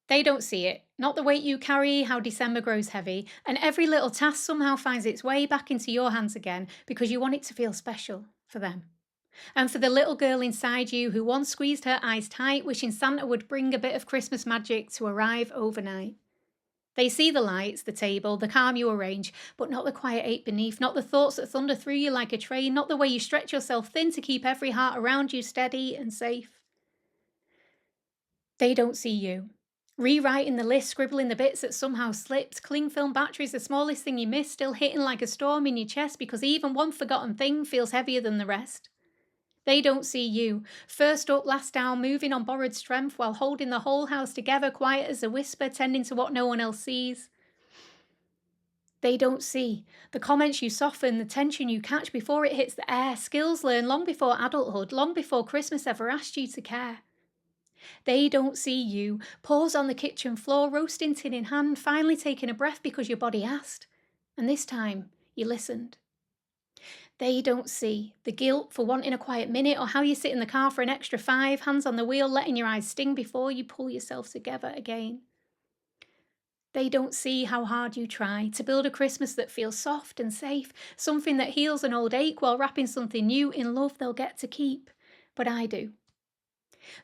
They don't see it, not the weight you carry, how December grows heavy, and every little task somehow finds its way back into your hands again because you want it to feel special for them. And for the little girl inside you who once squeezed her eyes tight, wishing Santa would bring a bit of Christmas magic to arrive overnight. They see the lights, the table, the calm you arrange, but not the quiet ache beneath, not the thoughts that thunder through you like a train, not the way you stretch yourself thin to keep every heart around you steady and safe. They don't see you. Rewriting the list, scribbling the bits that somehow slipped, cling film batteries, the smallest thing you missed, still hitting like a storm in your chest because even one forgotten thing feels heavier than the rest. They don't see you. First up, last down, moving on borrowed strength while holding the whole house together, quiet as a whisper, tending to what no one else sees. They don't see the comments you soften, the tension you catch before it hits the air, skills learned long before adulthood, long before Christmas ever asked you to care. They don't see you. Pause on the kitchen floor, roasting tin in hand, finally taking a breath because your body asked. And this time, you listened. They don't see the guilt for wanting a quiet minute or how you sit in the car for an extra 5, hands on the wheel, letting your eyes sting before you pull yourself together again. They don't see how hard you try to build a Christmas that feels soft and safe, something that heals an old ache while wrapping something new in love they'll get to keep. But I do.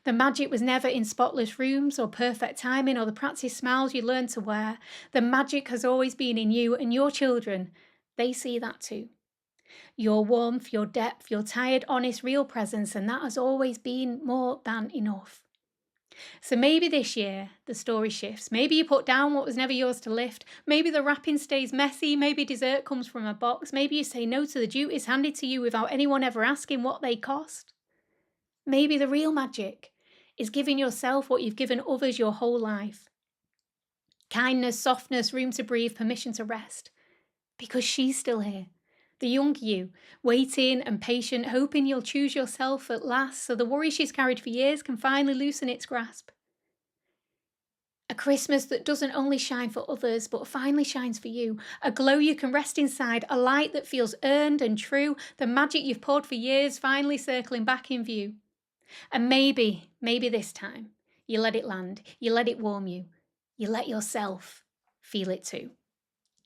The magic was never in spotless rooms or perfect timing or the practice smiles you learned to wear. The magic has always been in you and your children. They see that too. Your warmth, your depth, your tired, honest, real presence, and that has always been more than enough. So maybe this year the story shifts. Maybe you put down what was never yours to lift. Maybe the wrapping stays messy. Maybe dessert comes from a box. Maybe you say no to the duties handed to you without anyone ever asking what they cost. Maybe the real magic is giving yourself what you've given others your whole life. Kindness, softness, room to breathe, permission to rest. Because she's still here. The young you, waiting and patient, hoping you'll choose yourself at last so the worry she's carried for years can finally loosen its grasp. A Christmas that doesn't only shine for others, but finally shines for you. A glow you can rest inside, a light that feels earned and true, the magic you've poured for years finally circling back in view. And maybe this time, you let it land, you let it warm you, you let yourself feel it too.